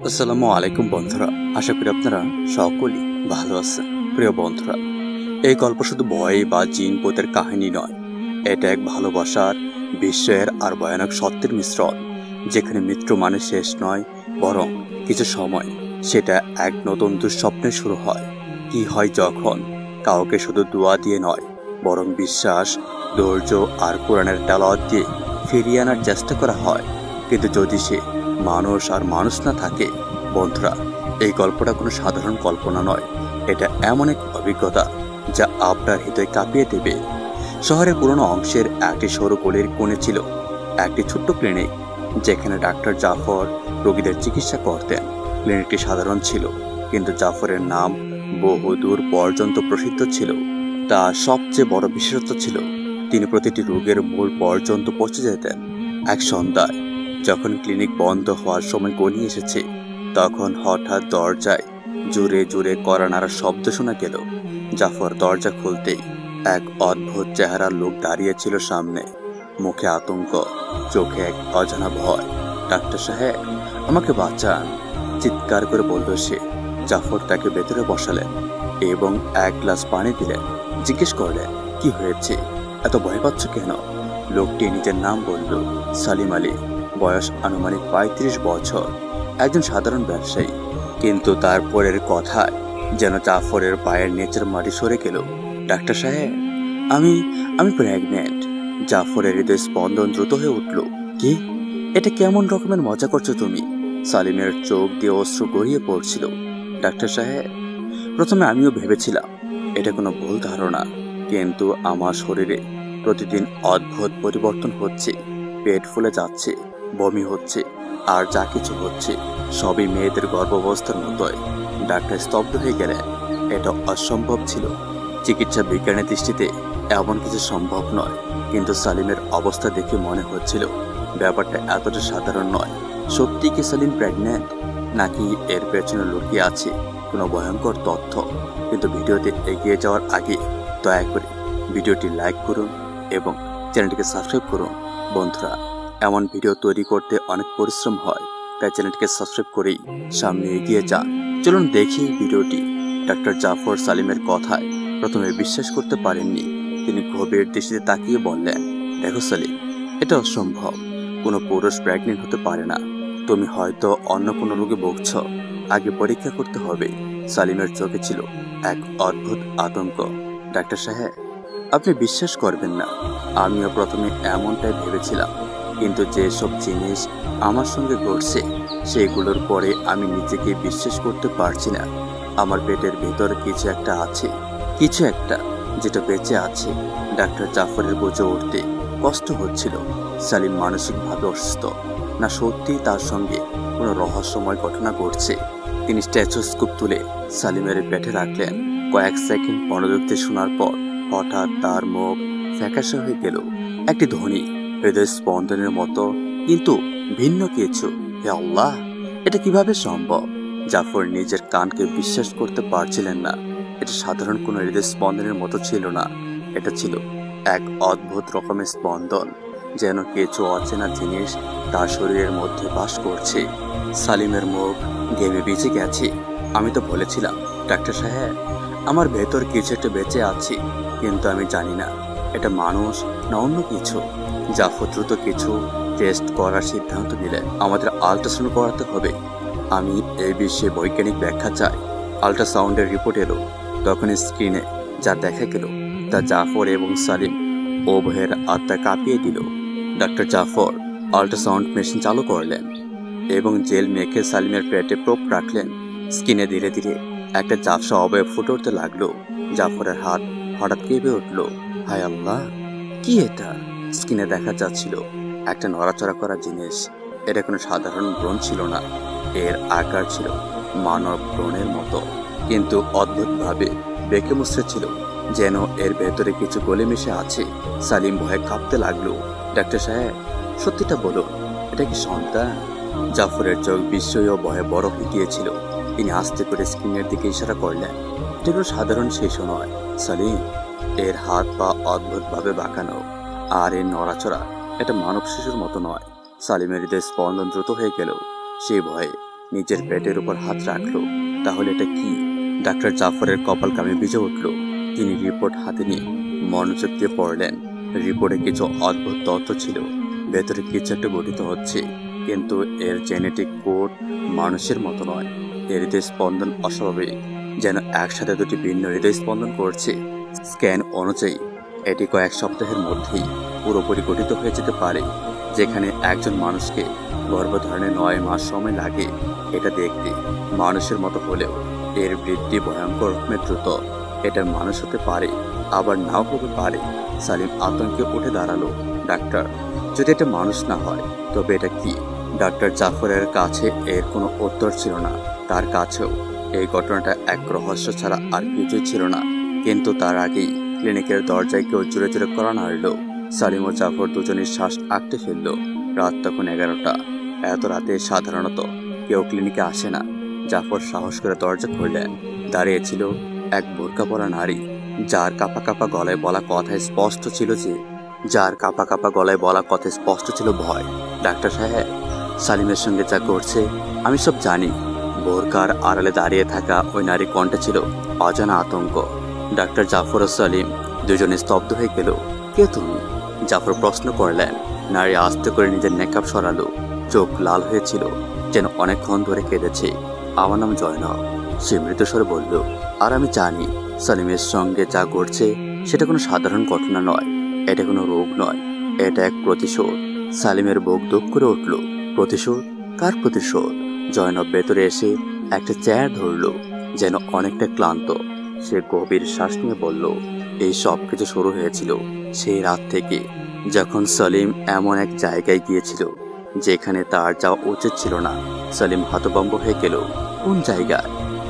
আসসালামু আলাইকুম বন্ধুরা, আশা করি আপনারা সকলেই ভালো আছেন। প্রিয় বন্ধুরা, এই গল্প শুধু ভয় বা জিন ভূতের কাহিনী নয়, এটা এক ভালোবাসার, বিস্ময়ের আর ভয়ানক সত্যের মিশ্রণ, যেখানে মৃত্যু মানে শেষ নয়, বরং কিছু সময় সেটা এক নতুন দুঃস্বপ্নে শুরু হয়। কি হয় যখন কাউকে শুধু দোয়া দিয়ে নয়, বরং বিশ্বাস, ধৈর্য আর কোরআনের তেলাওয়াত দিয়ে ফিরিয়ে আনার চেষ্টা করা হয়। কিন্তু যদি সে মানুষ আর মানুষ না থাকে, বন্ধুরা, এই গল্পটা কোনো সাধারণ কল্পনা নয়, এটা এমন এক অভিজ্ঞতা যা আপনার হৃদয় কাঁপিয়ে দেবে। শহরের পুরনো অংশের একটি সরু গলির কোণে ছিল একটি ছোট্ট ক্লিনিক, যেখানে ডাক্তার জাফর রোগীদের চিকিৎসা করতেন। ক্লিনিকটি সাধারণ ছিল, কিন্তু জাফরের নাম বহু দূর পর্যন্ত প্রসিদ্ধ ছিল। তার সবচেয়ে বড় বিশেষত্ব ছিল তিনি প্রতিটি রোগের মূল পর্যন্ত পৌঁছে যেতেন। এক সন্ধ্যায় যখন ক্লিনিক বন্ধ হওয়ার সময় গড়িয়ে এসেছে, তখন হঠাৎ দরজায় জোরে জোরে কড়া নাড়ার শব্দ শোনা গেল। জাফর দরজা খুলতেই এক অদ্ভুত চেহারার লোক দাঁড়িয়ে ছিল সামনে, মুখে আতঙ্ক, চোখে এক অজানা ভয়। ডাক্তার সাহেব, আমাকে বাঁচান, চিৎকার করে বলল সে। জাফর তাকে ভেতরে বসালেন এবং এক গ্লাস পানি দিলেন। জিজ্ঞেস করলেন, কি হয়েছে, এত ভয় পাচ্ছ কেন? লোকটি নিজের নাম বলল, সালিম আলী, বয়স আনুমানিক ৩৫ বছর, একজন সাধারণ ব্যবসায়ী। কিন্তু তার পরের কথায় যেন জাফরের পায়ের নিচের মাটি সরে গেল। ডাক্তার সাহেব, আমি আমি প্রেগনেন্ট। জাফরের হৃদয় স্পন্দন দ্রুত হয়ে উঠল। কি? এটা কেমন রকমের মজা করছো তুমি? সালিমের চোখ দিয়ে অশ্রু গড়িয়ে পড়ছিল। ডাক্তার সাহেব, প্রথমে আমিও ভেবেছিলাম এটা কোনো ভুল ধারণা, কিন্তু আমার শরীরে প্রতিদিন অদ্ভুত পরিবর্তন হচ্ছে। পেট ফুলে যাচ্ছে, বমি হচ্ছে, আর যা কিছু হচ্ছে সবই মেয়েদের গর্ভাবস্থার মতোই। ডাক্তার স্তব্ধ হয়ে গেলেন। এটা অসম্ভব ছিল। চিকিৎসা বিজ্ঞানের দৃষ্টিতে এমন কিছু সম্ভব নয়, কিন্তু সালিমের অবস্থা দেখে মনে হচ্ছিল ব্যাপারটা এতটা সাধারণ নয়। সত্যি কি সালিম প্রেগন্যান্ট, নাকি এর পেছনে লুকিয়ে আছে কোনো ভয়ঙ্কর তথ্য? কিন্তু ভিডিওতে এগিয়ে যাওয়ার আগে দয়া করে ভিডিওটি লাইক করুন এবং চ্যানেলটিকে সাবস্ক্রাইব করুন। বন্ধুরা, এমন ভিডিও তৈরি করতে অনেক পরিশ্রম হয়, তাই চ্যানেলটিকে সাবস্ক্রাইব করেই সামনে এগিয়ে যান। চলুন দেখি ভিডিওটি। ডাক্তার জাফর সালিমের কথায় প্রথমে বিশ্বাস করতে পারেননি। তিনি গভীর দৃষ্টিতে তাকিয়ে বললেন, দেখো সালিম, এটা অসম্ভব। কোনো পুরুষ প্রেগনেন্ট হতে পারে না। তুমি হয়তো অন্য কোনো রোগে ভুগছ, আগে পরীক্ষা করতে হবে। সালিমের চোখে ছিল এক অদ্ভুত আতঙ্ক। ডাক্তার সাহেব, আপনি বিশ্বাস করবেন না, আমিও প্রথমে এমনটাই ভেবেছিলাম, কিন্তু যেসব জিনিস আমার সঙ্গে ঘটছে সেগুলোর পরে আমি নিজেকে বিশ্বাস করতে পারছি না। আমার পেটের ভেতর কিছু একটা আছে, কিছু একটা যেটা বেঁচে আছে। ডাক্তার জাফরের বুঝে উঠতে কষ্ট হচ্ছিল সালিম মানসিকভাবে অসুস্থ, না সত্যি তার সঙ্গে কোনো রহস্যময় ঘটনা ঘটছে। তিনি স্টেথোস্কোপ তুলে সালিমের পেটে রাখলেন। কয়েক সেকেন্ড মনোযোগ দিয়ে শোনার পর হঠাৎ তার মুখ ফ্যাকাশে হয়ে গেল। একটি ধ্বনি, হৃদয় স্পন্দনের মতো, কিন্তু ভিন্ন কিছু। হে আল্লাহ, এটা কিভাবে সম্ভব? জাফর নিজের কানকে বিশ্বাস করতে পারছিলেন না। এটা সাধারণ কোনো হৃদয় স্পন্দনের মতো ছিল না, এটা ছিল এক অদ্ভুত রকমের স্পন্দন, যেন কিছু অচেনা জিনিস তার শরীরের মধ্যে বাস করছে। সালিমের মুখ ঘেমে ভিজে গেছে। আমি তো বলেছিলাম ডাক্তার সাহেব, আমার ভেতর কিছু একটা বেঁচে আছে, কিন্তু আমি জানি না এটা মানুষ না অন্য কিছু। জাফর দ্রুত কিছু টেস্ট করার সিদ্ধান্ত নিলেন। আমাদের আল্ট্রাসাউন্ড করাতে হবে। আমি এই বিষয়ে বৈজ্ঞানিক ব্যাখ্যা চাই। আল্ট্রাসাউন্ডের রিপোর্ট এলো। তখন স্ক্রিনে যা দেখা গেল তা জাফর এবং সালিম উভয়ের আত্মা কাঁপিয়ে দিল। ডাক্তার জাফর আল্ট্রাসাউন্ড মেশিন চালু করলেন এবং জেল মেখে সালিমের পেটে প্রোব রাখলেন। স্কিনে ধীরে ধীরে একটা ঝাপসা অবয়ব ফুটে উঠতে লাগলো। জাফরের হাত হঠাৎ কেঁপে উঠল। হায় আল্লাহ, কি এটা? স্কিনে দেখা যাচ্ছিল একটা নড়াচড়া করা জিনিস। এটা কোনো সাধারণ ব্রণ ছিল না, এর আকার ছিল মানব ব্রণের মতো, কিন্তু অদ্ভুতভাবে বেঁকে মুচড়ে ছিল, যেন এর ভেতরে কিছু গলে মিশে আছে। সালিম ভয়ে কাঁপতে লাগলো। ডাক্তার সাহেব, সত্যিটা বলুন, এটা কি সন্তান? জাফরের চোখ বিস্ময় ও ভয়ে বড় হয়ে গিয়েছিল। তিনি আস্তে করে স্ক্রিনের দিকে ইশারা করলেন। এটা কোনো সাধারণ শিশু নয় সালিম, এর হাত পা অদ্ভুতভাবে বাঁকানো, আর এর নড়াচড়া এটা মানব শিশুর মতো নয়। সালিমের হৃদয় স্পন্দন দ্রুত হয়ে গেল। সেই ভয়ে নিজের পেটের উপর হাত রাখলো। তাহলে এটা কি? ডাক্তার জাফরের কপাল কামে ভিজে উঠল। তিনি রিপোর্ট হাতে নিয়ে মনোযোগ দিয়ে পড়লেন। রিপোর্টে কিছু অদ্ভুত তথ্য ছিল। ভেতরে কিছু একটা গঠিত হচ্ছে, কিন্তু এর জেনেটিক কোড মানুষের মতো নয়। এর হৃদয় স্পন্দন অস্বাভাবিক, যেন একসাথে দুটি ভিন্ন হৃদয় স্পন্দন করছে। স্ক্যান অনুযায়ী এটি কয়েক সপ্তাহের মধ্যেই পুরোপুরি গঠিত হয়ে যেতে পারে। যেখানে একজন মানুষকে গর্ভধারণে 9 মাস সময় লাগে। এটা দেখতে মানুষের মতো হলেও এর বৃদ্ধি ভয়ঙ্কর রকমের দ্রুত। এটা মানুষ হতে পারে, আবার নাও হতে পারে। সালিম আতঙ্কে উঠে দাঁড়ালো। ডাক্তার, যদি এটা মানুষ না হয় তবে এটা কি? ডাক্তার জাফরের কাছে এর কোনো উত্তর ছিল না। তার কাছেও এই ঘটনাটা এক রহস্য ছাড়া আর কিছুই ছিল না। কিন্তু তার আগেই ক্লিনিকের দরজায় কেউ জোরে জোরে কড়া নাড়ল। সালিম ও জাফর দুজনের শ্বাস আটকে ফেলল। রাত তখন 11টা। এত রাতে সাধারণত কেউ ক্লিনিকে আসে না। জাফর সাহস করে দরজা খুললেন। দাঁড়িয়ে ছিল এক বোরকা পরা নারী, যার কাপা কাপা গলায় বলা কথায় স্পষ্ট ছিল ভয়। ডাক্তার সাহেব, সালিমের সঙ্গে যা করছে আমি সব জানি। বোরকার আড়ালে দাঁড়িয়ে থাকা ওই নারী কণ্ঠে ছিল অজানা আতঙ্ক। ডাক্তার জাফর ও সালিম দুজনে স্তব্ধ হয়ে গেল। কে তুমি? জাফর প্রশ্ন করলেন। নারী আস্তে করে নিজের নেকআপ সরালো। চোখ লাল হয়েছিল, যেন অনেকক্ষণ ধরে কেঁদেছে। আমার নাম জয়নব, সে মৃতস্বরে বলল। আর আমি জানি সালিমের সঙ্গে যা ঘটছে সেটা কোনো সাধারণ ঘটনা নয়। এটা কোনো রোগ নয়, এটা এক প্রতিশোধ। সালিমের বুক দুঃখ করে উঠল। প্রতিশোধ? কার প্রতিশোধ? জয়নব ভেতরে এসে একটা চেয়ার ধরল, যেন অনেকটা ক্লান্ত। সে গভীর শ্বাস নিয়ে বলল, এই সব কিছু শুরু হয়েছিল সেই রাত থেকে, যখন সালিম এমন এক জায়গায় গিয়েছিল যেখানে তার যাওয়া উচিত ছিল না। সালিম হতভম্ব হয়ে গেল। কোন জায়গায়?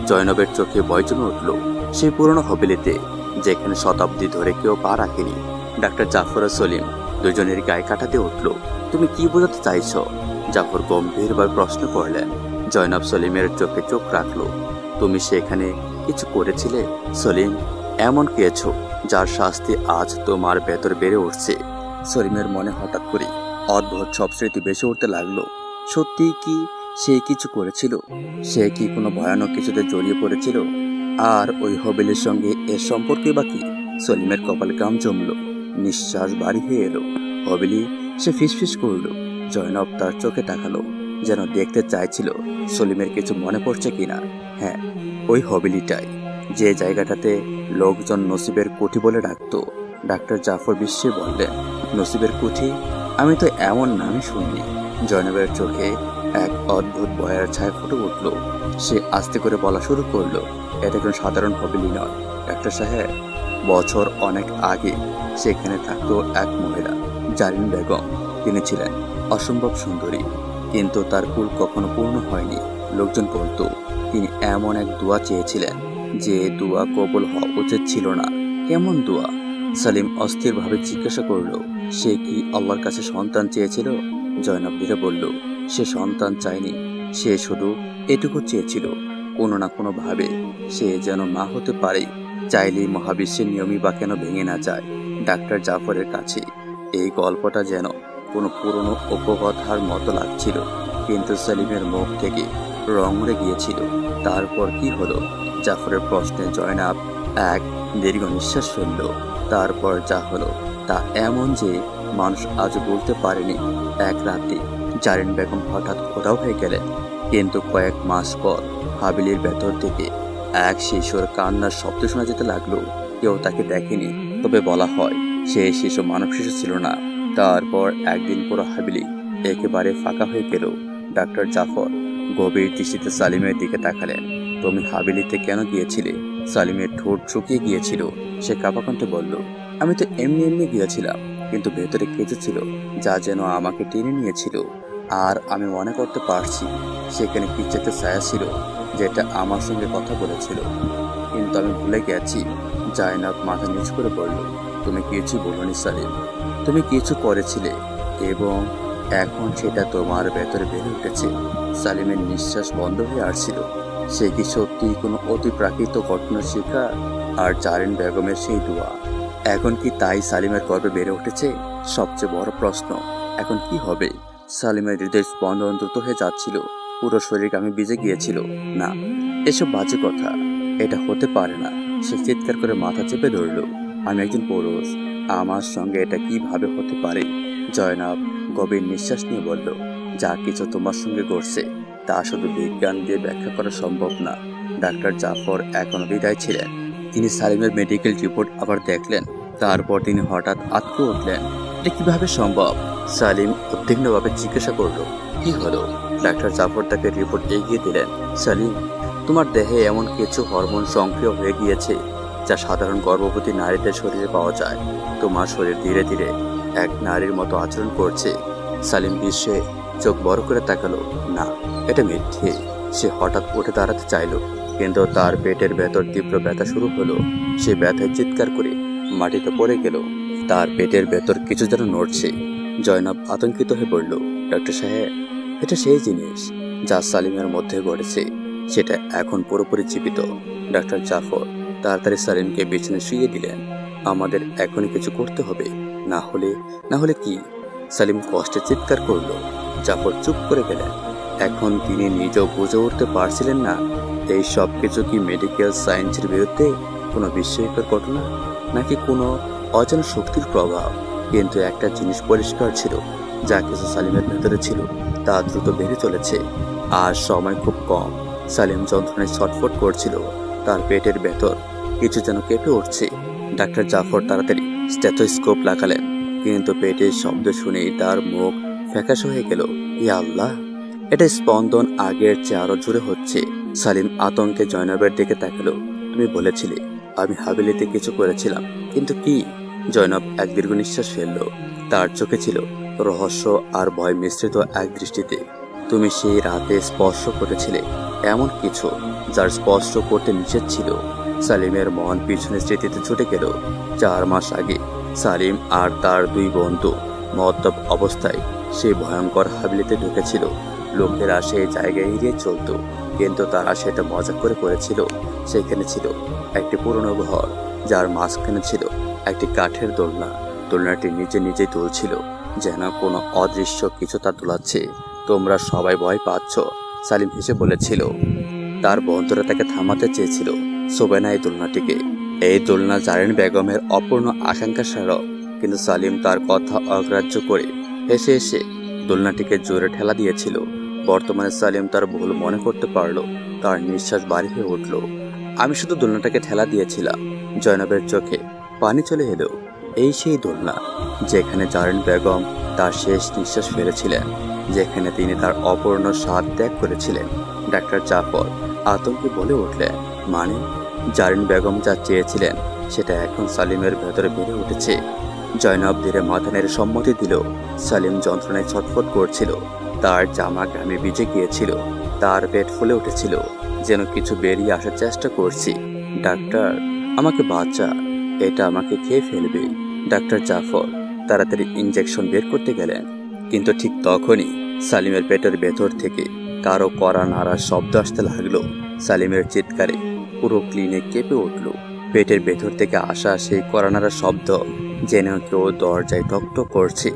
জয়নবের চোখে ভয় জমে উঠল। সেই পুরনো হবেলিতে, যেখানে শতাব্দী ধরে কেউ পা রাখেনি। ডাক্তার জাফর ও সলিম দুজনের গায়ে কাটাতে উঠল। তুমি কি বোঝাতে চাইছ? জাফর গম্ভীরভাবে প্রশ্ন করলেন। জয়নব সলিমের চোখে চোখ রাখলো। তুমি সেখানে কিছু করেছিলে সলিম, এমন কিছু যার শাস্তি আজ তোমার ভেতর বেড়ে উঠছে। সলিমের মনে হঠাৎ করে অদ্ভুত সব স্মৃতি বেশি উঠতে লাগলো। সত্যি কি সে কিছু করেছিল? সে কি কোনো ভয়ানক কিছুতে জড়িয়ে পড়েছিল? আর ওই হবেলির সঙ্গে এর সম্পর্কে বা কি? সলিমের কপালে ঘাম জমল, নিঃশ্বাস ভারী হয়ে এলো। হবেলি? সে ফিসফিস করলো। জয়নব তার চোখে তাকালো, যেন দেখতে চাইছিল সলিমের কিছু মনে পড়ছে কিনা। হ্যাঁ, ওই হবেলিটাই, যে জায়গাটাতে লোকজন নসিবের কুঠি বলে ডাকত। ডাক্তার জাফর বিস্ময়ে বললেন, নসিবের কুঠি? আমি তো এমন নামই শুনিনি। জয়নবের চোখে এক অদ্ভুত ভয়ের ছায়া ফুটে উঠল। সে আস্তে করে বলা শুরু করলো, এটা কোনো সাধারণ হবেলি নয় ডাক্তার সাহেব। বছর অনেক আগে সেখানে থাকতো এক মহিলা, জারিন বেগম। তিনি ছিলেন অসম্ভব সুন্দরী, কিন্তু তার কুল কখনো পূর্ণ হয়নি। লোকজন বলতো তিনি এমন এক দোয়া চেয়েছিলেন যে দোয়া কবুল হওয়া উচিত ছিল না। কেমন দোয়া? সালিম অস্থিরভাবে জিজ্ঞাসা করলো, সে কি আল্লাহর কাছে সন্তান চেয়েছিল? জয়নব ধীরে বলল, সে সন্তান চায়নি, সে শুধু এটুকু চেয়েছিল কোনো না কোনো ভাবে সে যেন মা হতে পারে। চাইলেই মহাবিশ্বের নিয়মই বা কেন ভেঙে না যায়। ডাক্তার জাফরের কাছে এই গল্পটা যেন কোনো পুরনো উপকথার মতো লাগছিল, কিন্তু সালিমের মুখ থেকে রং উড়ে গিয়েছিল। তারপর কি হলো? জাফরের প্রশ্নে জয়নাব এক দীর্ঘ নিঃশ্বাস ফেলল। তারপর যা হলো তা এমন যে মানুষ আজও বলতে পারেনি। এক রাতে জারিন বেগম হঠাৎ উধাও হয়ে গেলেন, কিন্তু কয়েক মাস পর হাবিলির ভেতর থেকে এক শিশুর কান্নার শব্দ শোনা যেতে লাগলো। কেউ তাকে দেখেনি, তবে বলা হয় সে শিশু মানব শিশু ছিল না। তারপর একদিন পুরো হাবিলি একেবারে ফাঁকা হয়ে গেল। ডাক্তার জাফর গভীর দৃষ্টিতে সালিমের দিকে তাকালেন। তুমি হাবিলিতে কেন গিয়েছিলে? সালিমের ঠোঁট শুকিয়ে গিয়েছিল। সে কাঁপা কণ্ঠে বলল, আমি তো এমনি এমনি গিয়েছিলাম, কিন্তু ভেতরে কিছু ছিল যা যেন আমাকে টেনে নিয়েছিল। আর আমি মনে করতে পারছি সেখানে কিছু একটা ছায়া ছিল যেটা আমার সঙ্গে কথা বলেছিল, কিন্তু আমি ভুলে গেছি। জয়নব মাথা নিচু করে বলল, তুমি কিছু বলোনি সালিম, তুমি কিছু করেছিলে এবং এখন সেটা তোমার ভেতরে বেড়ে উঠেছে। সালিমের নিঃশ্বাস বন্ধ হয়ে আসছিল। সে কি সত্যি কোনো অতি প্রাকৃত ঘটনার শিকার? আর জারিন বেগমের সেই দোয়া এখন কি তাই সালিমের গর্ভে বেড়ে উঠেছে? সবচেয়ে বড় প্রশ্ন, এখন কি হবে? সালিমের হৃদয় স্পন্দন দ্রুত হয়ে যাচ্ছিল। পুরো শরীর আমি ভিজে গিয়েছিল। না, এসব বাজে কথা, এটা হতে পারে না। সে চিৎকার করে মাথা চেপে ধরল। আমি একজন পুরুষ, আমার সঙ্গে এটা কিভাবে হতে পারে? জয়নাব গভীর নিঃশ্বাস নিয়ে বলল, যা কিছু তোমার সঙ্গে ঘটছে তা শুধু বিজ্ঞান দিয়ে ব্যাখ্যা করা সম্ভব না। ডাক্তার জাফর এখনো বিদায় ছিলেন। তিনি সালিমের মেডিকেল রিপোর্ট আবার দেখলেন। তারপর তিনি হঠাৎ আঁতকে উঠলেন। এটা কিভাবে সম্ভব? সালিম উদ্বিগ্নভাবে জিজ্ঞাসা করল, কি হলো? ডাক্তার জাফর তাকে রিপোর্ট এগিয়ে দিলেন। সালিম, তোমার দেহে এমন কিছু হরমোন সক্রিয় হয়ে গিয়েছে যা সাধারণ গর্ভবতী নারীদের শরীরে পাওয়া যায়। তোমার শরীর ধীরে ধীরে এক নারীর মতো আচরণ করছে। সালিম বিস্ময়ে চোখ বড় করে তাকালো। না, এটা মিথ্যে। সে হঠাৎ উঠে দাঁড়াতে চাইল, কিন্তু তার পেটের ভেতর তীব্র ব্যথা শুরু হলো। সে ব্যথায় চিৎকার করে মাটিতে পড়ে গেল। তার পেটের ভেতর কিছু যেন নড়ছে। জয়নাব আতঙ্কিত হয়ে বলল, ডক্টর সাহেব, এটা সেই জিনিস যা সালিমের মধ্যে ঘটেছে, সেটা এখন পুরোপুরি জীবিত। ডাক্তার জাফর তাড়াতাড়ি সালিমকে বিছানায় শুইয়ে দিলেন। আমাদের এখনই কিছু করতে হবে, না হলে কি? সালিম কষ্টে চিৎকার করল। জাফর চুপ করে গেলেন। এখন তিনি নিজেও বুঝে উঠতে পারছিলেন না এই সব কিছু কি মেডিকেল সায়েন্সের বিরুদ্ধে কোনো বিস্ময়কর ঘটনা, নাকি কোনো অজানা শক্তির প্রভাব। কিন্তু একটা জিনিস পরিষ্কার ছিল, যা কিছু সালিমের ভেতরে ছিল তা দ্রুত বেড়ে চলেছে। আর সময় খুব কম। সালিম যন্ত্রণায় ছটফট করছিল। তার পেটের ভেতর কিছু যেন কেঁপে উঠছে। ডাক্তার জাফর তাড়াতাড়ি স্টেথোস্কোপ লাগালেন, কিন্তু পেটের শব্দ শুনেই তার মুখ ফ্যাকাশে হয়ে গেল। ইয়া আল্লাহ, এটা স্পন্দন আগের চেয়ে আরো জোরে হচ্ছে। সালিম আতঙ্কে জয়নবের দিকে তাকালো। তুমি বলেছিলে আমি হাবিলিতে কিছু করেছিলাম, কিন্তু কি? জয়নব এক দীর্ঘ নিঃশ্বাস ফেলল। তার চোখে ছিল রহস্য আর ভয় মিশ্রিত এক দৃষ্টিতে। তুমি সেই রাতে স্পর্শ করেছিলে এমন কিছু যার স্পর্শ করতে নিষেধ ছিল। সালিমের মন পিছনে স্মৃতিতে ছুটে গেল। 4 মাস আগে সালিম আর তার 2 বন্ধু মদ্যপ অবস্থায় সেই ভয়ঙ্কর হাবিলিতে ঢুকেছিল। লোকেরা সেই জায়গায় এড়িয়ে চলত, কিন্তু তারা সেটা মজা করে করেছিল। সেখানে ছিল একটি পুরনো ঘর, যার মাঝখানে ছিল একটি কাঠের দোলনা। দোলনাটি নিজেই দুলছিল, যেন কোনো অদৃশ্য কিছু তা দোলাচ্ছে। তোমরা সবাই ভয় পাচ্ছ, সালিম হেসে বলেছিল। তার বন্ধুরা তাকে থামাতে চেয়েছিল। সোবেনা এই দোলনাটিকে। এই দোলনা জারিন বেগমের অপূর্ণ আকাঙ্ক্ষা স্মারক, কিন্তু সালিম তার কথা অগ্রাহ্য করে হেসে হেসে দোলনাটিকে জোরে ঠেলা দিয়েছিল। বর্তমানে সালিম তার ভুল মনে করতে পারল। তার নিঃশ্বাস ভারী হয়ে উঠল। আমি শুধু দোলনাটাকে ঠেলা দিয়েছিলাম। জয়নবের চোখে পানি চলে এলো। এই সেই দোলনা যেখানে জারিন বেগম তার শেষ নিঃশ্বাস ফেলেছিলেন, যেখানে তিনি তার অপূর্ণ স্বাদ ত্যাগ করেছিলেন। ডাক্তার জাফর আতঙ্কে বলে উঠলেন, মানে জারিন বেগম যা চেয়েছিলেন সেটা এখন সালিমের ভেতরে বেড়ে উঠেছে। জয়নব ধীরে মাথা নেড়ে সম্মতি দিল। সালিম যন্ত্রণায় ছটফট করছিল। তার জামা ঘামে ভিজে গিয়েছিল। তার পেট ফুলে উঠেছিল, যেন কিছু বেরিয়ে আসার চেষ্টা করছি। ডাক্তার, আমাকে বাঁচা, এটা আমাকে খেয়ে ফেলবে। ডাক্তার জাফর তাড়াতাড়ি ইঞ্জেকশন বের করতে গেলেন, কিন্তু ঠিক তখনই সালিমের পেটের ভেতর থেকে কারো কড়া নাড়ার শব্দ আসতে লাগলো। সালিমের চিৎকারে পুরো ক্লিনিক কেঁপে উঠল। পেটের ভেতর থেকে আসা সেই কড়া নাড়ার শব্দ যেন কেউ দরজায় টকটক করছে।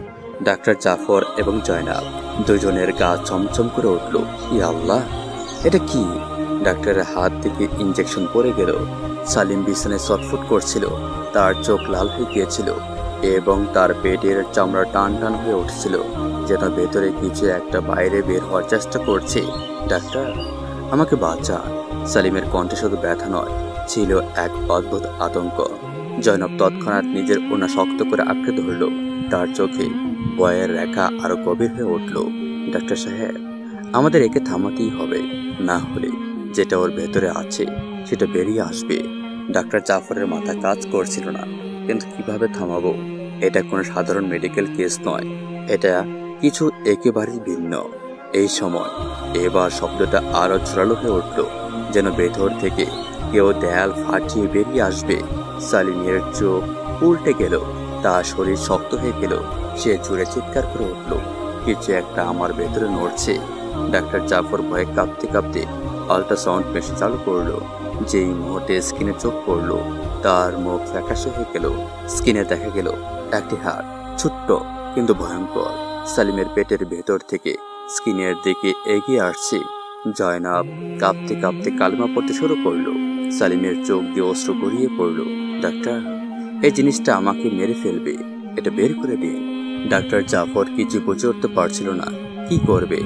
ডাক্তার জাফর এবং জয়নাব দুজনের গা চমচম করে উঠল। ইয়া আল্লাহ, এটা কি? ডাক্তারের হাত থেকে ইঞ্জেকশন পড়ে গেল। সালিম বিছানায় ছটফট করছিল। তার চোখ লাল হয়ে গিয়েছিল এবং তার পেটের চামড়া টান টান হয়ে উঠছিল, যেন ভেতরে কিছু একটা বাইরে বের হওয়ার চেষ্টা করছে। ডাক্তার, আমাকে বাঁচান। সালিমের কণ্ঠে শুধু ব্যথা নয়, ছিল এক অদ্ভুত আতঙ্ক। জয়নব তৎক্ষণাৎ নিজের ওড়না শক্ত করে আঁকড়ে ধরল। তার চোখে ভয়ের রেখা আরো গভীর হয়ে উঠল। ডাক্তার সাহেব, আমাদের একে থামাতেই হবে, না হলে যেটা ওর ভেতরে আছে সেটা বেরিয়ে আসবে। ডাক্তার জাফরের মাথা কাজ করছিল না, কিন্তু কিভাবে থামাবো? এটা কোনো সাধারণ মেডিকেল কেস নয়, এটা কিছু একেবারেই ভিন্ন। এই সময় এবার শব্দটা আরো জোরালো হয়ে উঠল, যেন ভেতর থেকে কেউ দেয়াল ফাটিয়ে বেরিয়ে আসবে। সালিমের চোখ উল্টে গেল। তার শরীর শক্ত হয়ে গেল। সে জোরে চিৎকার করে উঠল, কিছু একটা আমার ভেতরে নড়ছে। ডাক্তার জাফর ভয়ে কাঁপতে কাঁপতে আল্ট্রাসাউন্ড মেশিন চালু করলো। যেই মুহূর্তে স্ক্রিনে চোখ পড়লো, তার মুখ ফ্যাকাশে হয়ে গেল। স্ক্রিনে দেখা গেল একটি হাড়, ছোট্ট কিন্তু ভয়ঙ্কর। সালিমের পেটের ভেতর থেকে স্ক্রিনের দিকে এগিয়ে আসছে। জয়নাব কাঁপতে কাঁপতে কালেমা পড়তে শুরু করলো। সালিমের চোখ দিয়ে অশ্রু গড়িয়ে পড়ল। ডাক্তার, এই জিনিসটা আমাকে মেরে ফেলবে, এটা বের করে দিন। ডাক্তার জাফর কিছু বুঝে উঠতে পারছিল না কি করবে।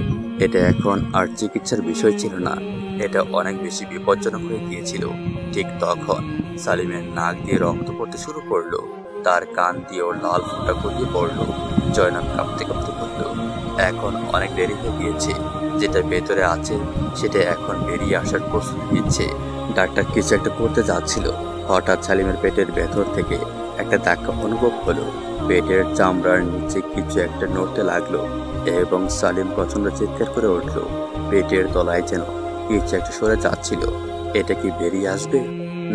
এটা এখন আর চিকিৎসার বিষয় ছিল না, এটা অনেক বেশি বিপজ্জনক হয়ে গিয়েছিল। ঠিক তখন সালিমের নাক দিয়ে রক্ত পড়তে শুরু করলো, তার কান দিয়েও লাল ফোঁটা গড়িয়ে পড়লো। জয়নাব কাঁপতে কাঁপতে বলল, এখন অনেক দেরি হয়ে গিয়েছে, যেটা ভেতরে আছে সেটা এখন বেরিয়ে আসার প্রস্তুতি নিচ্ছে। ডাক্তার কিছু একটা করতে যাচ্ছিল, হঠাৎ সালিমের পেটের ভেতর থেকে একটা ধাক্কা অনুভব হলো। পেটের চামড়ার নিচে কিছু একটা নড়তে লাগলো এবং সালিম প্রচন্ড চিৎকার করে উঠল। পেটের তলায় যেন কিছু একটা সরে যাচ্ছিল। এটা কি বেরিয়ে আসবে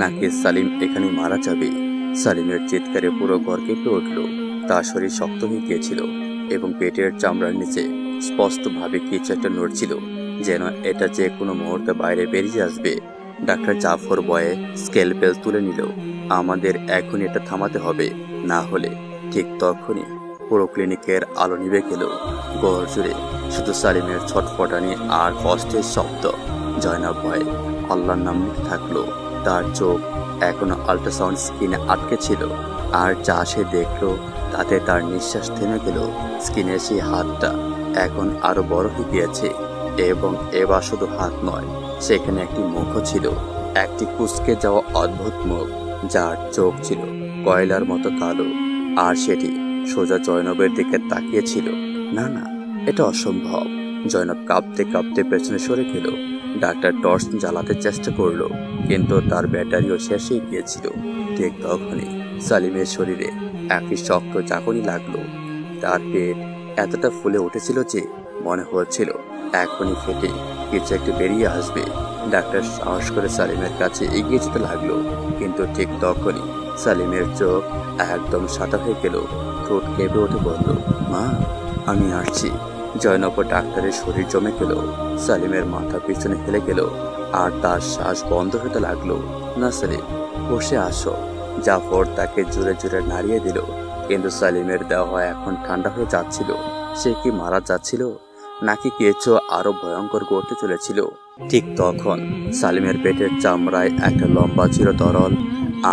নাকি সালিম এখানে মারা যাবে? সালিমের চিৎকারে পুরো ঘর কেঁপে উঠল। তার শরীর শক্ত হয়ে গিয়েছিল এবং পেটের চামড়ার নিচে স্পষ্টভাবে কিছু একটা নড়ছিল, যেন এটা যে কোনো মুহূর্তে বাইরে বেরিয়ে আসবে। ডাক্তার জাফর ভয়ে স্কেলপেল তুলে নিল। আমাদের এখন এটা থামাতে হবে, না হলে। ঠিক তখনই পুরো ক্লিনিকের আলো নিভে গেল। ঘর জুড়ে শুধু সালিমের ছটফটানি আর কষ্টের শব্দ। জয়নাব ভয়ে আল্লাহর নাম নিতে থাকলো। তার চোখ এখনো আল্ট্রাসাউন্ড স্ক্রিনে আটকে ছিল, আর যা সে দেখলো তাতে তার নিঃশ্বাস থেমে গেল। স্ক্রিনের সেই হাতটা এখন আরো বড় হয়ে গিয়েছে এবং এবার শুধু হাত নয়, সেখানে একটি মুখও ছিল, একটি কুঁচকে যাওয়া অদ্ভুত মুখ, যার চোখ ছিল কয়লার মতো কালো, আর সেটি সোজা জয়নবের দিকে তাকিয়েছিল। না না, এটা অসম্ভব। জয়নব কাঁপতে কাঁপতে পেছনে সরে গেল। ডাক্তার টর্চ জ্বালাতে চেষ্টা করলো, কিন্তু তার ব্যাটারিও শেষ হয়ে গিয়েছিল। ঠিক তখনই সালিমের শরীরে একটি শক্ত চাকুনি লাগলো। তার পেট এতটা ফুলে উঠেছিল যে মনে হচ্ছিল এখনই ফেটে কিছু একটা বেরিয়ে আসবে। ডাক্তার সাহস করে সালিমের কাছে এগিয়ে যেতে লাগলো, কিন্তু ঠিক তখনই সালিমের চোখ একদম সাদা হয়ে গেল। ঠোঁট কেঁপে উঠে বলল, মা, আমি আসছি। জয়নব ডাক্তারের শরীর জমে গেল। সালিমের মাথা পিছনে হেলে গেল আর তার শ্বাস বন্ধ হতে লাগলো। না সালিম, বসে আসো। জাফর তাকে জোরে জোরে নাড়িয়ে দিল, কিন্তু সালিমের দেহ এখন ঠান্ডা হয়ে যাচ্ছিল। সে কি মারা যাচ্ছিল নাকি কিছু আরো ভয়ঙ্কর করতে চলেছিল? ঠিক তখন সালিমের পেটের চামড়ায় একটা লম্বা ছিল তরল,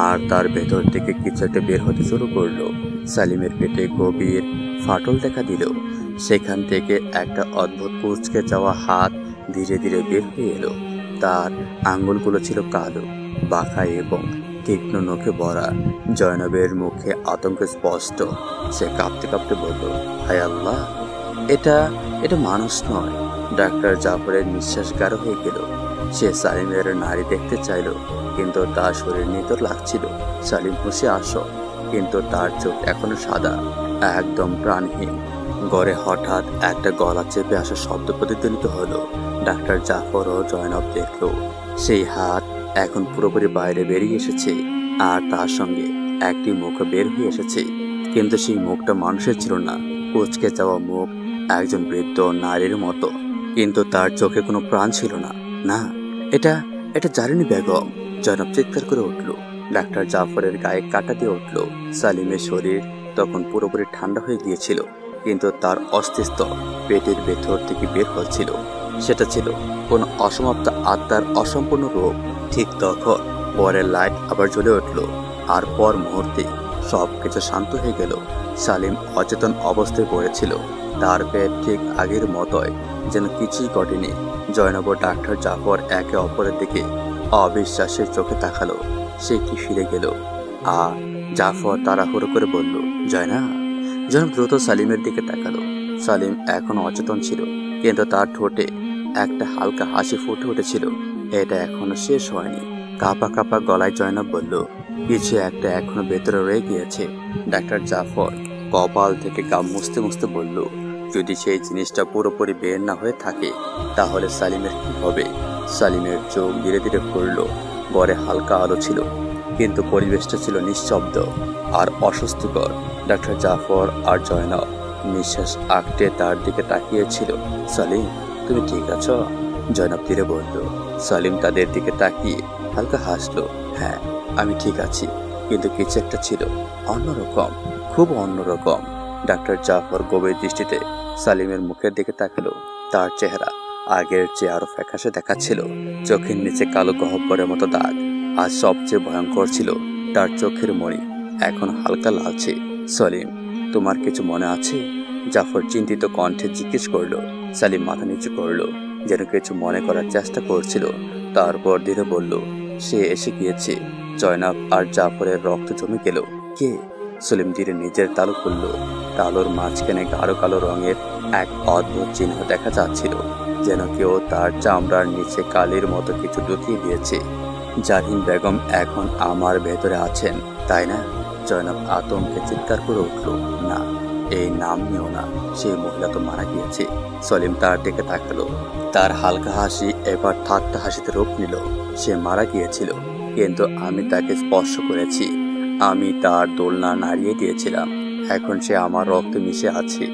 আর তার ভেতর থেকে কিছু একটা বের হতে শুরু করলো। সালিমের পেটে গভীর ফাটল দেখা দিল। সেখান থেকে একটা অদ্ভুত কুঁচকে যাওয়া হাত ধীরে ধীরে বের হয়ে এলো। তার আঙ্গুলগুলো ছিল কালো, বাঁকা এবং তীক্ষ্ণ নখে ভরা। জয়নবের মুখে আতঙ্ক স্পষ্ট। সে কাঁপতে কাঁপতে বলল, হায় আল্লাহ, এটা এটা মানুষ নয়। ডাক্তার জাফরের নিঃশ্বাস গাঢ় হয়ে গেল। সে সালিমের নাড়ি দেখতে চাইল, কিন্তু তার শরীর নিতর লাগছিল। সালিম, বসে আসো। কিন্তু তার চোখ এখনো সাদা, একদম প্রাণহীন। ঘরে হঠাৎ একটা গলা চেপে আসা শব্দ প্রতিধ্বনিত হলো। ডাক্তার জাফর ও জয়নব দেখল সেই হাত এখন পুরোপুরি বাইরে বেরিয়ে এসেছে, আর তার সঙ্গে একটি মুখ বের হয়ে এসেছে। কিন্তু সেই মুখটা মানুষের ছিল না, কুঁচকে যাওয়া মুখ একজন বৃদ্ধ নারীর মতো, কিন্তু তার চোখে কোনো প্রাণ ছিল না। না, এটা এটা জারিনী বেগম। জয়নব চিৎকার করে উঠল। ডাক্তার জাফরের গায়ে কাটা দিয়ে উঠল। সালিমের শরীর তখন পুরোপুরি ঠান্ডা হয়ে গিয়েছিল, কিন্তু তার অস্তিত্ব পেটের ভেতর থেকে বের হচ্ছিল। সেটা ছিল কোন অসমাপ্ত আত্মার অসম্পূর্ণ রূপ। ঠিক তখন পরের লাইট আবার জ্বলে উঠল, আর পর মুহূর্তে সবকিছু শান্ত হয়ে গেল। সালিম অচেতন অবস্থায় পড়েছিল। তার পেট ঠিক আগের মতোই, যেন কিছুই ঘটেনি। জয়নব ও ডাক্তার জাফর একে অপরের দিকে অবিশ্বাসের চোখে তাকালো। সে কি ফিরে গেল? আর জাফর তাড়াহুড়ো করে বলল, জয়নব। জয়নব দ্রুত সালিমের দিকে তাকালো। সালিম এখন অচেতন ছিল, কিন্তু তার ঠোঁটে একটা হালকা হাসি ফুটে উঠেছিল। এটা এখনো শেষ হয়নি। কাঁপা কাঁপা গলায় জয়নব বলল, কিছু একটা এখনো ভেতরে রয়ে গিয়েছে। ডাক্তার জাফর কপাল থেকে গাম মুছতে মুছতে বলল, যদি সেই জিনিসটা পুরোপুরি বের না হয়ে থাকে তাহলে সালিমের কি হবে? সালিমের চোখ ধীরে ধীরে খুলল। ঘরে হালকা আলো ছিল, কিন্তু পরিবেশটা ছিল নিঃশব্দ আর অস্বস্তিকর। ডাক্তার জাফর আর জয়নব নিঃশ্বাস আঁকড়ে তার দিকে তাকিয়েছিল। সালিম, তুমি ঠিক আছো? জয়নব ধীরে বলল। সালিম তাদের দিকে তাকিয়ে হালকা হাসলো। হ্যাঁ, আমি ঠিক আছি, কিন্তু কিছু একটা ছিল অন্যরকম, খুব অন্যরকম। ডাক্তার জাফর গভীর দৃষ্টিতে সালিমের মুখের দিকে তাকালো। তার চেহারা আগের চেয়ে আরো ফ্যাকাশে দেখাচ্ছিল। চোখের নিচে কালো গহ্বরের মতো দাগ। আজ সবচেয়ে ভয়ঙ্কর ছিল তার চোখের মণি, এখন হালকা লালচে। সলিম, তোমার কিছু মনে আছে? জাফর চিন্তিত কণ্ঠে জিজ্ঞেস করলো। সালিম মাথা নিচু করলো, যেন কিছু মনে করার চেষ্টা করছিল। তারপর ধীরে বলল, সে এসে গিয়েছে। জয়নাব আর জাফরের রক্ত জমে গেল। কে? সলিম ধীরে নিজের তালু খুলল। তালুর মাঝখানে গাঢ় কালো রঙের এক অদ্ভুত চিহ্ন দেখা যাচ্ছিল, যেন কেউ তার চামড়ার নিচে কালির মতো কিছু ঢুকিয়ে দিয়েছে। জাহিন বেগম এখন আমার ভেতরে আছেন, তাই না? জয়নাব আতঙ্কে চিৎকার করে উঠল। না, এই নাম নিও না, সেই মহিলা তো মারা গিয়েছে। সলিম তার দিকে তাকালো। তার হালকা হাসি এবার ঠাট্টা হাসিতে রূপ নিল। সে মারা গিয়েছিল, কিন্তু আমি তাকে স্পর্শ করেছি। আমি তার দোলনা নাড়িয়ে দিয়েছিলাম। এখন সে আমার রক্তে মিশে আছে।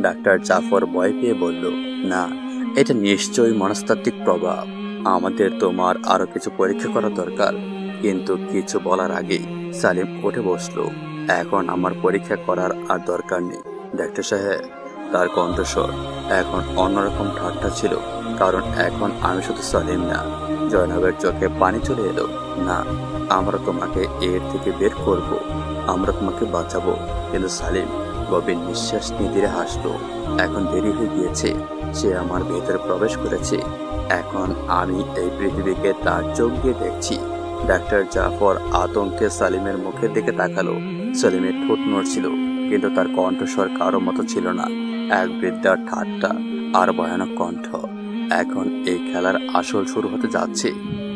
ডাক্তার জাফর ভয় পেয়ে বলল, না, এটা নিশ্চয়ই মনস্তাত্ত্বিক প্রভাব। আমাদের তোমার আরো কিছু পরীক্ষা করা দরকার। কিন্তু কিছু বলার আগেই সালিম উঠে বসলো। এখন আমার পরীক্ষা করার আর দরকার নেই ডাক্তার সাহেব। তার কণ্ঠস্বর এখন অন্যরকম ঠাট্টা ছিল, কারণ এখন আমি শুধু সলিম না। জয়নাবের চোখে পানি চলে এলো। না, আমরা তোমাকে এর থেকে বের করব, আমরা তোমাকে বাঁচাবো। কিন্তু সালিম গভীর নিঃশ্বাস নিয়ে ধীরে হাসলো। এখন দেরি হয়ে গিয়েছে। সে আমার ভেতরে প্রবেশ করেছে। এখন আমি এই পৃথিবীকে তার চোখ দিয়ে দেখছি। ডাক্তার জাফর আতঙ্কে সালিমের মুখের দিকে তাকালো। সালিমের ঠোঁট নড়ছিল, কিন্তু তার কণ্ঠস্বর কারো মতো ছিল না। এক বৃদ্ধার ঠাট্টা আর ভয়ানক কণ্ঠ। এখন এই খেলার আসল শুরু হতে যাচ্ছে।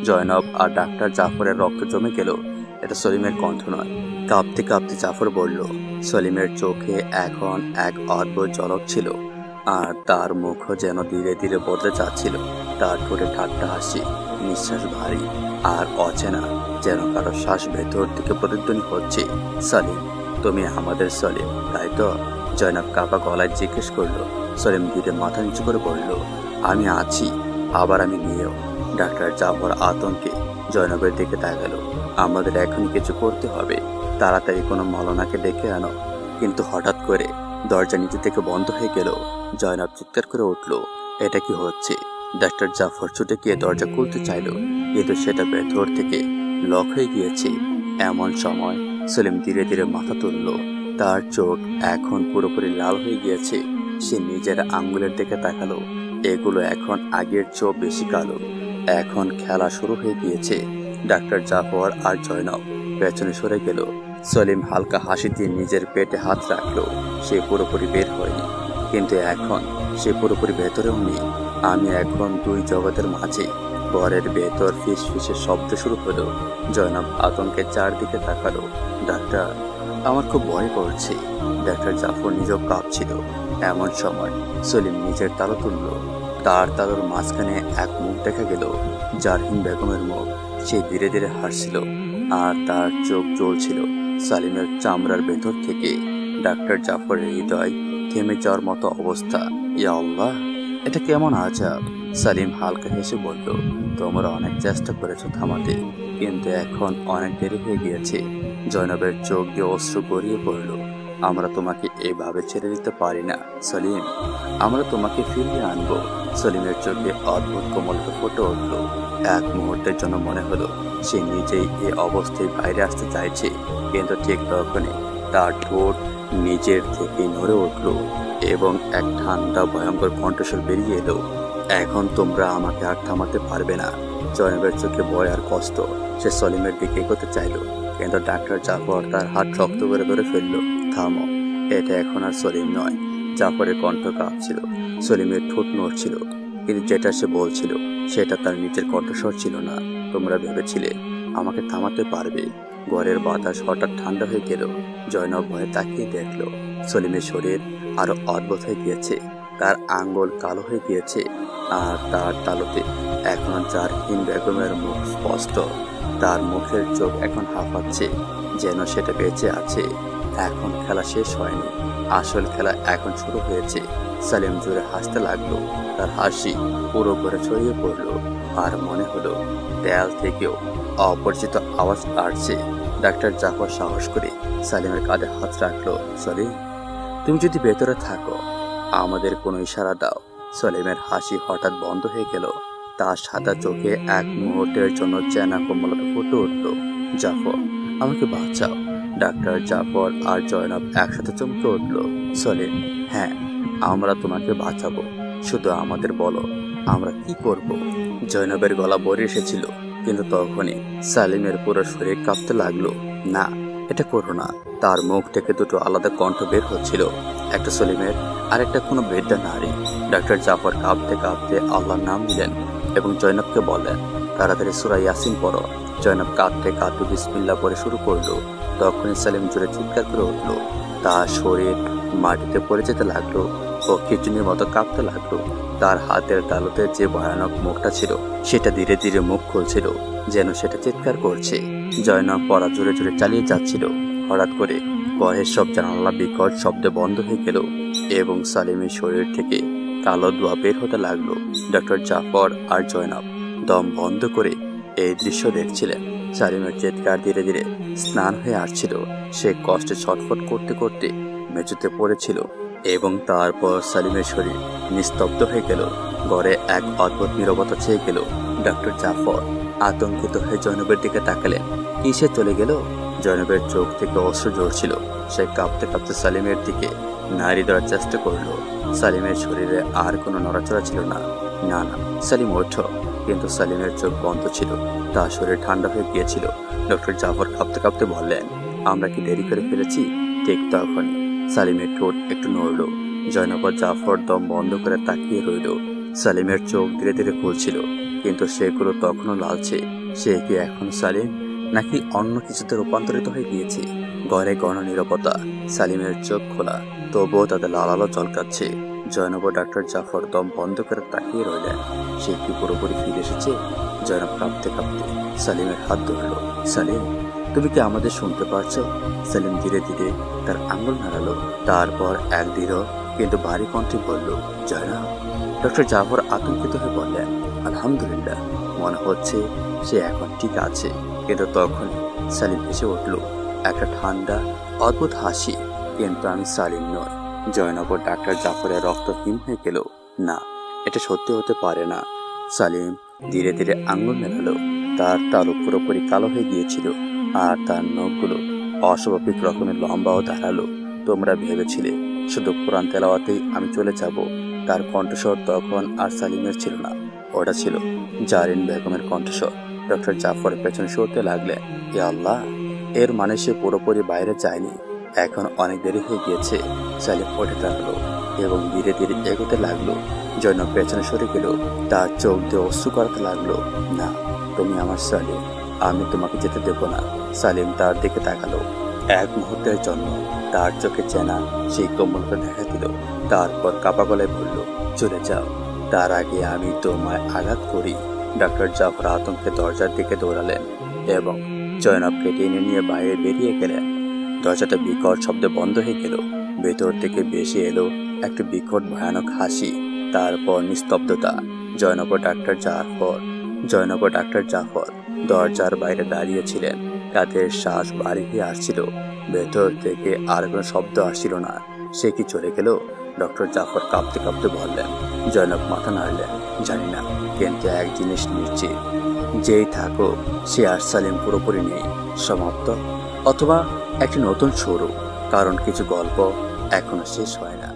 জয়নব আর ডাক্তার জাফরের রক্ত জমে গেল। এটা সলিমের কণ্ঠ নয়। কাঁপতে কাঁপতে জাফর বলল। সলিমের চোখে এখন এক অদ্ভুত ঝলক ছিল, আর তার মুখও যেন ধীরে ধীরে বদলে যাচ্ছিল। তার ঠোঁটে ঠাট্টা হাসি, নিঃশ্বাস ভারী আর অচেনা, যেন কারো শ্বাস ভেতর থেকে প্রতিধ্বনি হচ্ছে। সলিম, তুমি আমাদের সলিম, তাই তো? জয়নাব কাপা গলায় জিজ্ঞেস করলো। সলিম ধীরে মাথা নিচু করে বলল, আমি আছি, আবার আমি নিয়েও। ডাক্তার জাফর আতঙ্কে জয়নবের দিকে তাকালো। আমাদের এখনই কিছু করতে হবে, তাড়াতাড়ি কোনো মলনাকে ডেকে আনো। কিন্তু হঠাৎ করে দরজা নিচে থেকে বন্ধ হয়ে গেল। জয়নব চিৎকার করে উঠল, এটা কি হচ্ছে? ডাক্তার জাফর ছুটে গিয়ে দরজা খুলতে চাইল, কিন্তু সেটা ভেতর থেকে লক হয়ে গিয়েছে। এমন সময় সলিম ধীরে ধীরে মাথা তুলল। তার চোখ এখন পুরোপুরি লাল হয়ে গিয়েছে। সে নিজের আঙ্গুলের দিকে তাকালো। এগুলো এখন আগের চেয়েও বেশি কালো। এখন খেলা শুরু হয়ে গিয়েছে। ডাক্তার জাফর আর জয়নব পেছনে সরে গেল। সলিম হালকা হাসি দিয়ে নিজের পেটে হাত রাখলো। সে পুরোপুরি বের হয়নি, কিন্তু এখন সে পুরোপুরি ভেতরেও নেই। আমি এখন দুই জগতের মাঝে। ঘরের ভেতর ফিস ফিসের শব্দ শুরু হলো। জয়নব আতঙ্কে চারদিকে তাকালো। ডাক্তার, আমার খুব ভয় করছে। ডাক্তার জাফর নিজেও কাঁপছিল। এমন সময় সলিম নিজের তালু তুলল। তার তালুর মাঝখানে এক মুখ দেখা গেল, জারহিন বেগমের মুখ। সে ধীরে ধীরে হাসছিল, আর তার চোখ জ্বলছিল সালিমের চামড়ার ভেতর থেকে। ডাক্তার জাফরের হৃদয় থেমে যাওয়ার মতো অবস্থা। ইয়া আল্লাহ, এটা কেমন আজাব! সালিম হালকা হেসে বলল, তোমরা অনেক চেষ্টা করেছো থামাতে, কিন্তু এখন অনেক দেরি হয়ে গিয়েছে। জয়নবের চোখ দিয়ে অশ্রু গড়িয়ে পড়ল। আমরা তোমাকে এভাবে ছেড়ে দিতে পারি না সলিম, আমরা তোমাকে ফিরিয়ে আনবো। সলিমের চোখে অদ্ভুত কোমলতা ফুটে উঠল। এক মুহূর্তের জন্য মনে হলো সে নিজেই এই অবস্থায় বাইরে আসতে চাইছে, কিন্তু ঠিক তখনই তার ঠোঁট নিজের থেকে নড়ে উঠল এবং এক ঠান্ডা ভয়ঙ্কর কণ্ঠস্বর বেরিয়ে এলো, এখন তোমরা আমাকে আর থামাতে পারবে না। জয়নবের চোখে ভয় আর কষ্ট। সে সলিমের দিকে এগোতে চাইল, কিন্তু ডাক্তার জাফর তার হাত শক্ত করে ধরে ফেললো। থামো, এটা এখন আর সলিম নয়। জাফরের কণ্ঠ কাঁপছিল, সলিমের ঠোঁট নড়ছিল, কিন্তু যেটা সে বলছিল সেটা তার নিজের কণ্ঠস্বর ছিল না। তোমরা ভেবেছিলে আমাকে থামাতে পারবে। ঘরের বাতাস হঠাৎ ঠান্ডা হয়ে গেল। জয়নব ভয়ে তাকিয়ে দেখল সলিমের শরীর আরো অদ্ভুত হয়ে গিয়েছে। তার আঙ্গুল কালো হয়ে গিয়েছে, আর তার তালুতে এখনো জারহিন বেগমের মুখ স্পষ্ট। তার মুখের চোখ এখন হাঁপাচ্ছে, যেন সেটা বেঁচে আছে। এখন খেলা শেষ হয়নি, আসল খেলা এখন শুরু হয়েছে। সালিম জোরে হাসতে লাগলো। তার হাসি পুরো ঘরে ছড়িয়ে পড়লো, আর মনে হলো দেয়াল থেকেও অপরিচিত আওয়াজ আসছে। ডাক্তার জাফর সাহস করে সালিমের কাঁধে হাত রাখলো। সলিম, তুমি যদি ভেতরে থাকো, আমাদের কোনো ইশারা দাও। সালিমের হাসি হঠাৎ বন্ধ হয়ে গেল। তার সাদা চোখে এক মুহূর্তের জন্য চেনা কোমলতা ফুটে উঠল। জাফর, আমাকে বাঁচাও। ডাক্তার জাফর আর জয়নব একসাথে চমকে উঠল। সলিম, হ্যাঁ, আমরা তোমাকে বাঁচাবো, শুধু আমাদের বলো আমরা কি করব। জয়নবের গলা ভরে এসেছিল, কিন্তু তখনই সালিমের পুরো শরীর কাঁপতে লাগলো। না, এটা করো না। তার মুখ থেকে দুটো আলাদা কণ্ঠ বের হচ্ছিল, একটা সলিমের আর একটা কোনো বৃদ্ধা নারী। ডাক্তার জাফর কাঁপতে কাঁপতে আল্লাহর নাম নিলেন এবং জয়নবকে বললেন, তাড়াতাড়ি সূরা ইয়াসিন পড়ো। জয়নব কাঁদতে কাঁদতে বিসমিল্লাহ পড়ে শুরু করলো। তখনই সালিম জোরে চিৎকার করে উঠল। তার শরীর মাটিতে পড়ে যেতে লাগলো ও খিচুনির মতো কাঁপতে লাগলো। তার হাতের তালুতে যে ভয়ানক মুখটা ছিল সেটা ধীরে ধীরে মুখ খুলছিল, যেন সেটা চিৎকার করছে। জয়নব পড়া জোরে জোরে চালিয়ে যাচ্ছিল। হঠাৎ করে ঘরের সব জানালা বিকট শব্দে বন্ধ হয়ে গেল এবং সালিমের শরীর থেকে কালো ধোঁয়া বের হতে লাগলো। ডক্টর জাফর আর জয়নব দম বন্ধ করে এই দৃশ্য দেখছিলেন। সালিমের চিৎকার ধীরে ধীরে স্নান হয়ে আসছিল। সে কষ্টে ছটফট করতে করতে মেঝেতে পড়েছিল এবং তারপর সালিমের শরীর নিস্তব্ধ হয়ে গেল। ঘরে এক অদ্ভুত নীরবতা ছেয়ে গেল। ডক্টর জাফর আতঙ্কিত হয়ে জয়নবের দিকে তাকালেন। কিসে চলে গেল? জয়নবের চোখ থেকে অশ্রু ঝরছিল। সে কাঁপতে কাঁপতে সালিমের দিকে নাড়ি ধরার চেষ্টা করল। সালিমের শরীরে আর কোনো নড়াচড়া ছিল না। না না, সালিম ওঠো। কিন্তু সালিমের চোখ বন্ধ ছিল, তার শরীর ঠান্ডা হয়ে গিয়েছিল। ডক্টর জাফর কাঁপতে কাঁপতে বললেন, আমরা কি দেরি করে ফেলেছি? ঠিক তখনই সালিমের ঠোঁট একটু নড়ল। জয়নব জাফর দম বন্ধ করে তাকিয়ে রইল। সালিমের চোখ ধীরে ধীরে খুলছিল, কিন্তু সেগুলো তখনও লালচে। সে কি এখন সালিম, নাকি অন্য কিছুতে রূপান্তরিত হয়ে গিয়েছে? ঘরে গণ নীরবতা। সালিমের চোখ খোলা, তবুও তাদের লাল আলো চলকাচ্ছে। জয়নব ডাক্তার জাফর দম বন্ধ করে তাকিয়ে রইলেন। সে কি পুরোপুরি ফিরে এসেছে? জয়নব কাঁপতে কাঁপতে সালিমের হাত ধরল। সালিম, তুমি কি আমাদের শুনতে পারছো? সালিম ধীরে ধীরে তার আঙ্গুল নাড়ালো। তারপর এক দৃঢ় কিন্তু ভারী কণ্ঠে বলল, জয়নব। ডক্টর জাফর আতঙ্কিত হয়ে বললেন, আলহামদুলিল্লাহ, মনে হচ্ছে সে এখন ঠিক আছে। কিন্তু তখন সালিম হেসে উঠল, একটা ঠান্ডা অদ্ভুত হাসি। কিন্তু আমি সালিম নই। জয়নব ডাক্তার জাফরের রক্ত হিম হয়ে গেল। না, এটা সত্যি হতে পারে না। সালিম ধীরে ধীরে আঙ্গুল মেলালো। তার তালু পুরোপুরি কালো হয়ে গিয়েছিল আর তার নখগুলো অস্বাভাবিক রকমের লম্বা ও ধারালো। তোমরা ভেবেছিলে শুধু কোরআন তেলাওয়াতেই আমি চলে যাব। তার কণ্ঠস্বর তখন আর সালিমের ছিল না, ওটা ছিল জারিন বেগমের কণ্ঠস্বর। ডক্টর জাফরের পেছনে সরতে লাগলেন। এ আল্লাহ, এর মানে সে পুরোপুরি বাইরে যায়নি। এখন অনেক দেরি হয়ে গিয়েছে। সালিম উঠে দাঁড়ালো এবং ধীরে ধীরে এগোতে লাগলো। জয়নব পেছনে সরে গেল। তার চোখ দিয়ে অশ্রু করাতে লাগলো। না, তুমি আমার সালিম, আমি তোমাকে যেতে দেব না। সালিম তার দিকে তাকালো। এক মুহূর্তের জন্য তার চোখে চেনা সেই কোমলতা দেখা দিল। তারপর কাপা গলায় বলল, চলে যাও, তার আগে আমি তোমায় আঘাত করি। ডাক্তার জাফর আতঙ্কে দরজার দিকে দৌড়ালেন এবং জয়নবকে টেনে নিয়ে বাইরে বেরিয়ে গেলেন। দরজাটা বিকট শব্দে বন্ধ হয়ে গেল। ভেতর থেকে ভেসে এলো একটা বিকট ভয়ানক হাসি। তারপর নিস্তব্ধতা। জয়নব ডাক্তার জাফর দরজার বাইরে দাঁড়িয়েছিলেন। তাদের শ্বাস ভারী হয়ে আসছিল। ভেতর থেকে আর কোনো শব্দ আসছিল না। সে কি চলে গেল? ডক্টর জাফর কাঁপতে কাঁপতে বললেন। জয়নব মাথা নাড়লেন। জানি না, কিন্তু এক জিনিস নিশ্চিত, যেই থাকো সে আর সালিম পুরোপুরি নেই, সমাপ্ত, অথবা একটি নতুন শুরু। কারণ কিছু গল্প এখনো শেষ হয় না।